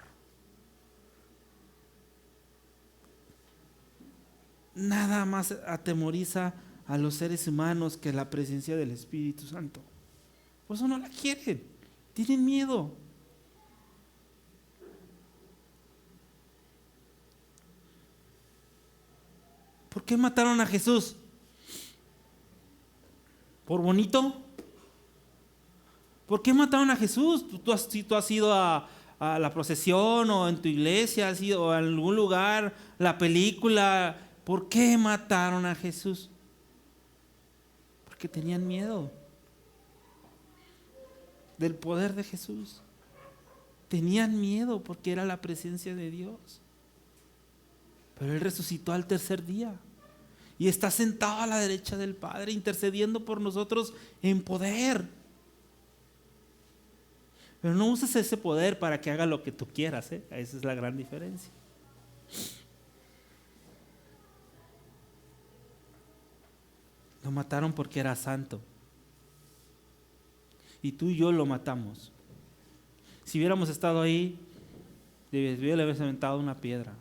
Nada más atemoriza a los seres humanos que la presencia del Espíritu Santo. Por eso no la quieren, tienen miedo. ¿Por qué mataron a Jesús? ¿Por bonito? ¿Por qué mataron a Jesús? Si tú has ido a la procesión o en tu iglesia, has ido a algún lugar, la película. ¿Por qué mataron a Jesús? Porque tenían miedo del poder de Jesús. Tenían miedo porque era la presencia de Dios. Pero Él resucitó al tercer día y está sentado a la derecha del Padre, intercediendo por nosotros en poder. Pero no uses ese poder para que haga lo que tú quieras, ¿eh? Esa es la gran diferencia. Lo mataron porque era santo. Y tú y yo lo matamos. Si hubiéramos estado ahí, le hubiese aventado una piedra.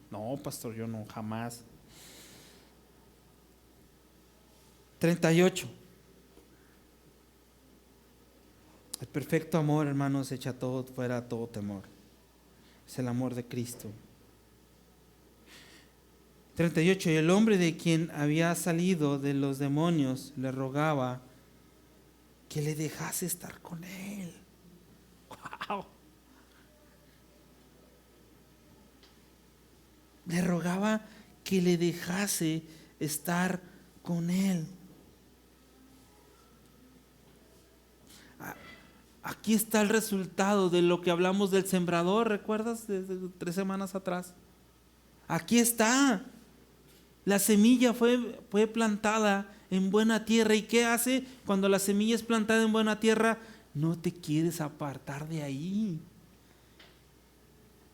No, pastor, yo no, jamás. 38. El perfecto amor, hermanos, echa todo fuera todo temor. Es el amor de Cristo. 38. Y el hombre de quien había salido de los demonios le rogaba que le dejase estar con él. ¡Wow! Le rogaba que le dejase estar con él. Aquí está el resultado de lo que hablamos del sembrador, ¿recuerdas? Desde 3 semanas atrás. Aquí está. La semilla fue plantada en buena tierra. ¿Y qué hace cuando la semilla es plantada en buena tierra? No te quieres apartar de ahí.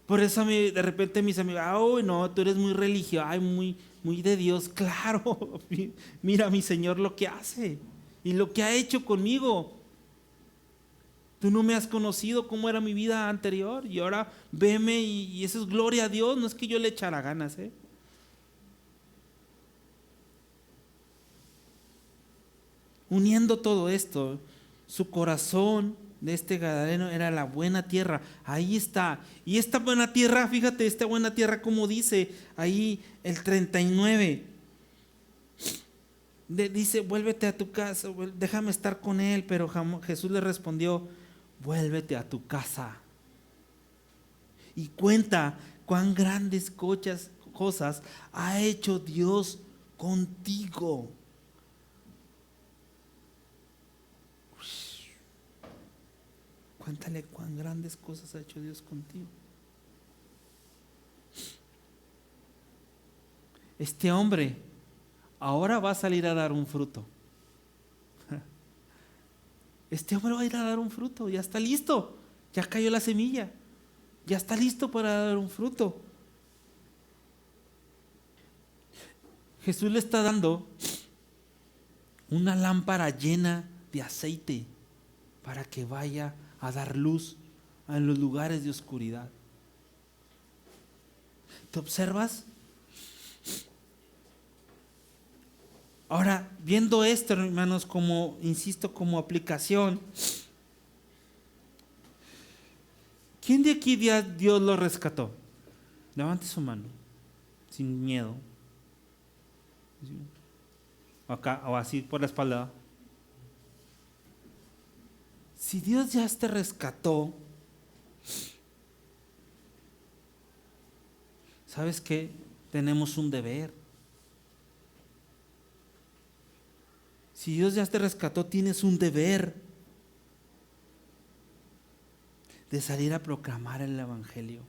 Por eso de repente mis amigos, oh no, tú eres muy religioso, ay, muy de Dios. Claro, mira mi Señor lo que hace y lo que ha hecho conmigo. Tú no me has conocido cómo era mi vida anterior y ahora veme y eso es gloria a Dios. No es que yo le echara ganas, ¿eh? Uniendo todo esto, su corazón de este gadareno era la buena tierra. Ahí está. Y esta buena tierra, fíjate, esta buena tierra como dice ahí el 39. Dice, vuélvete a tu casa, déjame estar con él. Pero Jesús le respondió, vuélvete a tu casa. Y cuenta cuán grandes cosas ha hecho Dios contigo. Cuéntale cuán grandes cosas ha hecho Dios contigo. Este hombre ahora va a salir a dar un fruto. Este hombre va a ir a dar un fruto, ya está listo, ya cayó la semilla, ya está listo para dar un fruto. Jesús le está dando una lámpara llena de aceite para que vaya a dar luz en los lugares de oscuridad. ¿Te observas? Ahora, viendo esto, hermanos, como, insisto, como aplicación, ¿quién de aquí Dios lo rescató? Levante su mano, sin miedo. Acá, o así por la espalda. Si Dios ya te rescató, ¿sabes qué? Tenemos un deber. Si Dios ya te rescató, tienes un deber de salir a proclamar el Evangelio.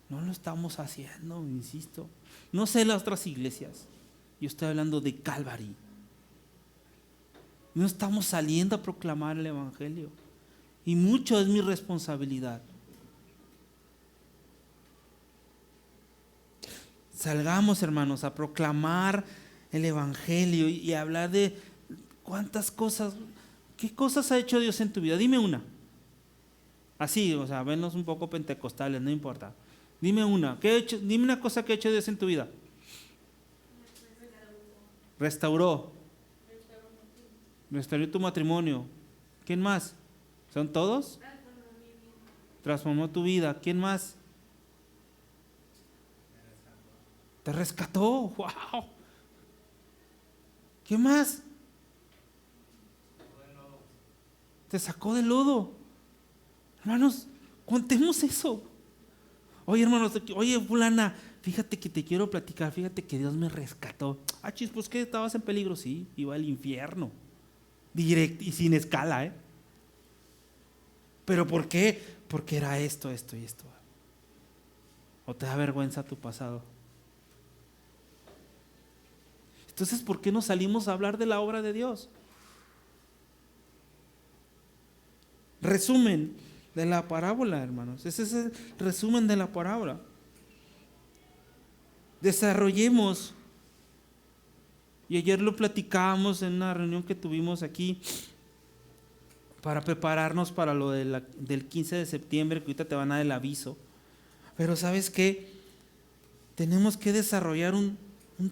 No lo estamos haciendo, insisto. No sé las otras iglesias. Yo estoy hablando de Calvary. No estamos saliendo a proclamar el Evangelio. Y mucho es mi responsabilidad. Salgamos, hermanos, a proclamar el Evangelio y hablar de cuántas cosas, qué cosas ha hecho Dios en tu vida. Dime una. Así, o sea, venos un poco pentecostales, no importa. Dime una. Dime una cosa que ha hecho Dios en tu vida. Restauró tu matrimonio. ¿Quién más? ¿Son todos? Transformó tu vida. ¿Quién más? Te rescató. ¡Wow! ¿Qué más? Te sacó del lodo. Hermanos, contemos eso. Oye, hermanos, oye, fulana, fíjate que te quiero platicar, fíjate que Dios me rescató. Ah, chis, pues que estabas en peligro, sí, iba al infierno. Directo y sin escala, ¿eh? ¿Pero por qué? Porque era esto y esto. ¿O te da vergüenza tu pasado? Entonces, ¿por qué no salimos a hablar de la obra de Dios? Resumen de la parábola, hermanos. Ese es el resumen de la parábola. Desarrollemos. Y ayer lo platicábamos en una reunión que tuvimos aquí para prepararnos para lo del 15 de septiembre, que ahorita te van a dar el aviso. Pero ¿sabes qué? Tenemos que desarrollar un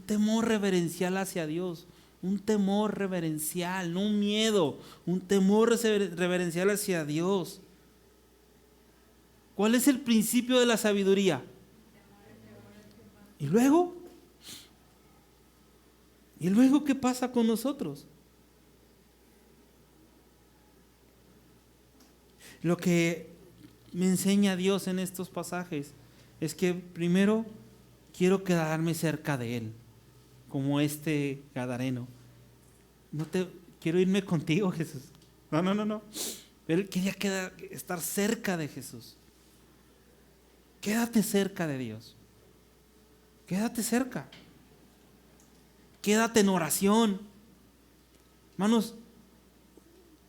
temor reverencial hacia Dios. Un temor reverencial, no un miedo, un temor reverencial hacia Dios. ¿Cuál es el principio de la sabiduría? ¿Y luego? ¿Qué pasa con nosotros? Lo que me enseña Dios en estos pasajes es que primero quiero quedarme cerca de Él, como este gadareno. Quiero irme contigo, Jesús. No. Él quería estar cerca de Jesús. Quédate cerca de Dios. Quédate cerca. Quédate en oración. Hermanos,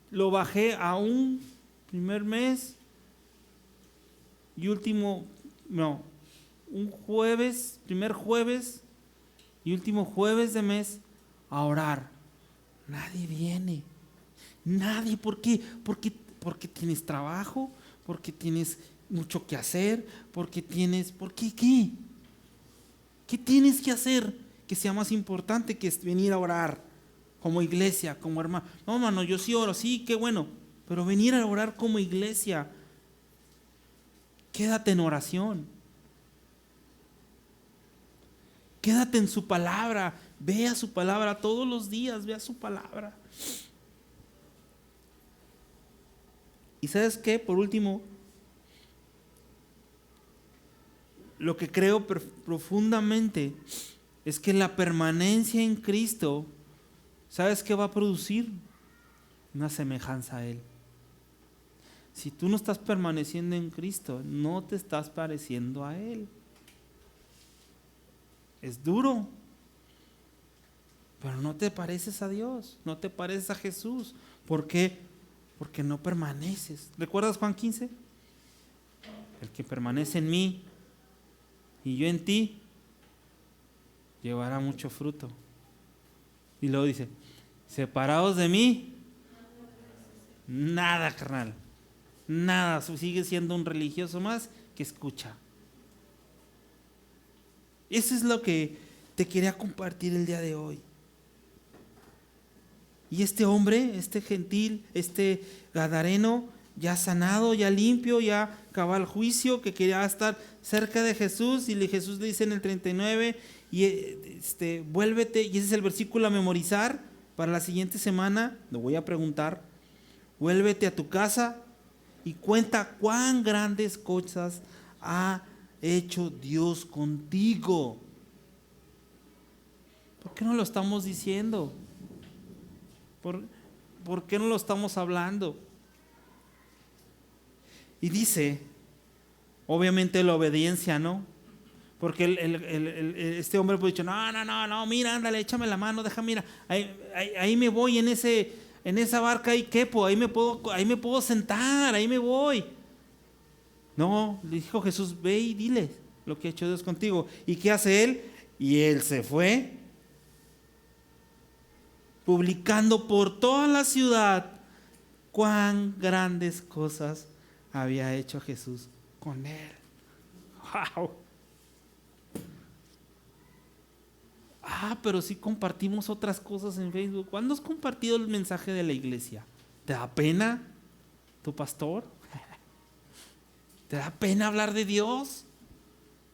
lo bajé a un primer mes y primer jueves y último jueves de mes a orar. Nadie viene. Nadie. ¿Por qué? Porque tienes trabajo, porque tienes mucho que hacer, ¿por qué qué? ¿Qué tienes que hacer que sea más importante que venir a orar como iglesia, como hermano? No, hermano, yo sí oro, sí, qué bueno, pero venir a orar como iglesia, quédate en oración. Quédate en su palabra, vea su palabra todos los días, vea su palabra. ¿Y sabes qué? Por último, lo que creo profundamente es que la permanencia en Cristo, ¿sabes qué va a producir? Una semejanza a Él. Si tú no estás permaneciendo en Cristo, no te estás pareciendo a Él. Es duro, pero no te pareces a Dios, no te pareces a Jesús. ¿Por qué? Porque no permaneces. ¿Recuerdas Juan 15? El que permanece en mí y yo en ti, llevará mucho fruto. Y luego dice, separados de mí, nada, carnal. Nada, sigue siendo un religioso más que escucha. Eso es lo que te quería compartir el día de hoy. Y este hombre, este gentil, este gadareno, ya sanado, ya limpio, ya cabal juicio, que quería estar cerca de Jesús, y Jesús le dice en el 39, vuélvete, y ese es el versículo a memorizar para la siguiente semana. Lo voy a preguntar, vuélvete a tu casa y cuenta cuán grandes cosas ha hecho Dios contigo. ¿Por qué no lo estamos diciendo? ¿Por qué no lo estamos hablando? Y dice, obviamente la obediencia, ¿no? Porque este hombre pues dicho, no, mira, ándale, échame la mano, mira, ahí me voy en esa barca, ahí quepo, ahí me puedo sentar, ahí me voy. No, le dijo Jesús, ve y dile lo que ha hecho Dios contigo. ¿Y qué hace él? Y él se fue, publicando por toda la ciudad cuán grandes cosas había hecho Jesús con él. ¡Wow! Pero sí compartimos otras cosas en Facebook. ¿Cuándo has compartido el mensaje de la iglesia? ¿Te da pena tu pastor? ¿Te da pena hablar de Dios?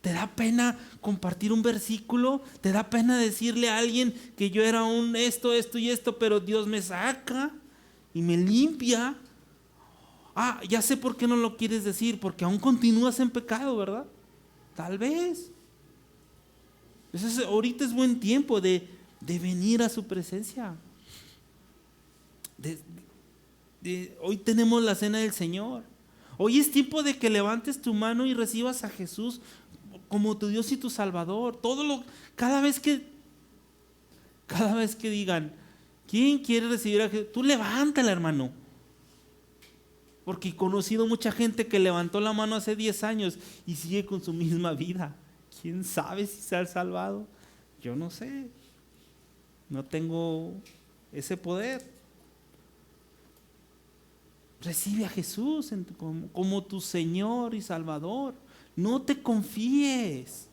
¿Te da pena compartir un versículo? ¿Te da pena decirle a alguien que yo era un esto y esto, pero Dios me saca y me limpia? Ya sé por qué no lo quieres decir, porque aún continúas en pecado, ¿verdad? Tal vez. Entonces, ahorita es buen tiempo de venir a su presencia. Hoy tenemos la cena del Señor. Hoy es tiempo de que levantes tu mano y recibas a Jesús como tu Dios y tu Salvador. Cada vez que digan, ¿quién quiere recibir a Jesús? Tú levántala, hermano. Porque he conocido mucha gente que levantó la mano hace 10 años y sigue con su misma vida. ¿Quién sabe si se ha salvado? Yo no sé. No tengo ese poder. Recibe a Jesús como tu Señor y Salvador. No te confíes.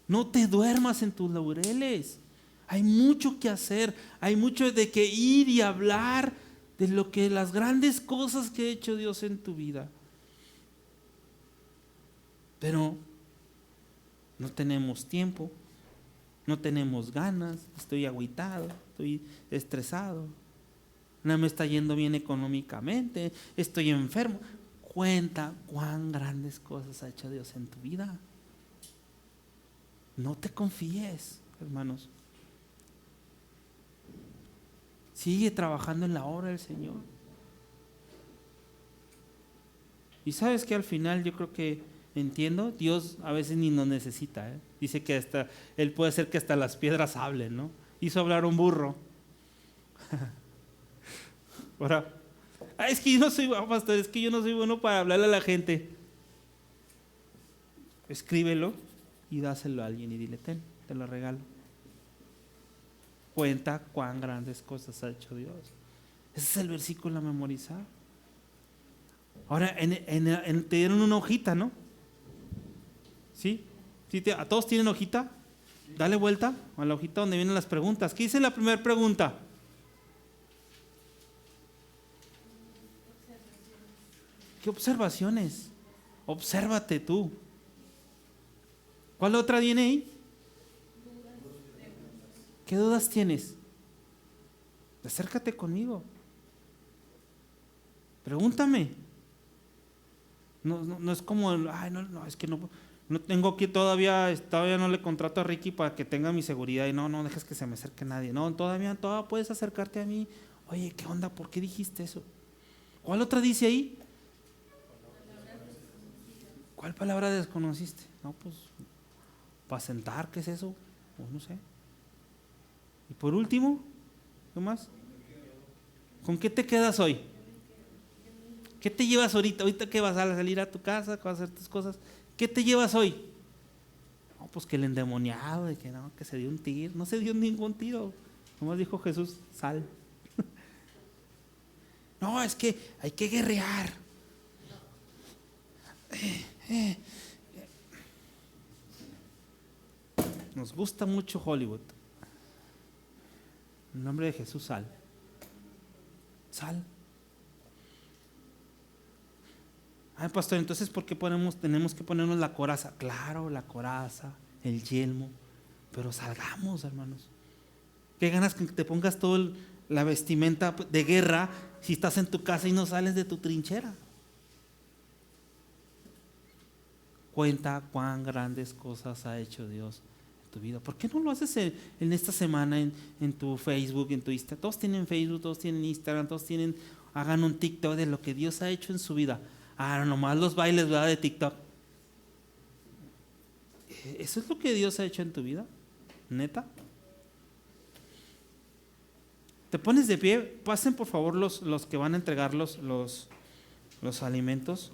No te duermas en tus laureles. Hay mucho que hacer. Hay mucho de que ir y hablar de las grandes cosas que ha hecho Dios en tu vida. Pero no tenemos tiempo, no tenemos ganas, estoy agüitado, estoy estresado, no me está yendo bien económicamente, estoy enfermo. Cuenta cuán grandes cosas ha hecho Dios en tu vida. No te confíes, hermanos. Sigue trabajando en la obra del Señor. Y sabes que al final yo creo que entiendo, Dios a veces ni nos necesita, ¿eh? Dice que Él puede hacer que hasta las piedras hablen, ¿no? Hizo hablar un burro. Ahora, es que yo no soy pastor, es que yo no soy bueno para hablarle a la gente. Escríbelo y dáselo a alguien y dile, te lo regalo. Cuenta cuán grandes cosas ha hecho Dios. Ese es el versículo a memorizar. Ahora, te dieron una hojita, ¿no? ¿Sí? ¿A todos tienen hojita? Dale vuelta a la hojita donde vienen las preguntas. ¿Qué dice la primera pregunta? ¿Qué observaciones? Obsérvate tú. ¿Cuál otra viene ahí? ¿Qué dudas tienes? Acércate conmigo. Pregúntame. No es como, es que no tengo que todavía no le contrato a Ricky para que tenga mi seguridad y no dejes que se me acerque nadie. No, todavía puedes acercarte a mí. Oye, ¿qué onda? ¿Por qué dijiste eso? ¿Cuál otra dice ahí? ¿Cuál palabra desconociste? No, pues, para sentar, ¿qué es eso? Pues no sé. Y por último, ¿qué más? ¿Con qué te quedas hoy? ¿Qué te llevas ahorita? ¿Ahorita que vas a salir a tu casa, que vas a hacer tus cosas? ¿Qué te llevas hoy? No, pues que el endemoniado, de que se dio un tiro. No se dio ningún tiro. Nomás dijo Jesús, sal. No, es que hay que guerrear. Nos gusta mucho Hollywood. En nombre de Jesús, sal. Sal. Pastor, entonces ¿por qué tenemos que ponernos la coraza? Claro, la coraza, el yelmo, pero salgamos, hermanos. ¿Qué ganas que te pongas toda la vestimenta de guerra si estás en tu casa y no sales de tu trinchera? Cuenta cuán grandes cosas ha hecho Dios en tu vida. ¿Por qué no lo haces en esta semana en tu Facebook, en tu Instagram? Todos tienen Facebook, todos tienen Instagram, hagan un TikTok de lo que Dios ha hecho en su vida. Nomás los bailes, ¿verdad? De TikTok. ¿Eso es lo que Dios ha hecho en tu vida? ¿Neta? Te pones de pie. Pasen por favor los que van a entregar los alimentos.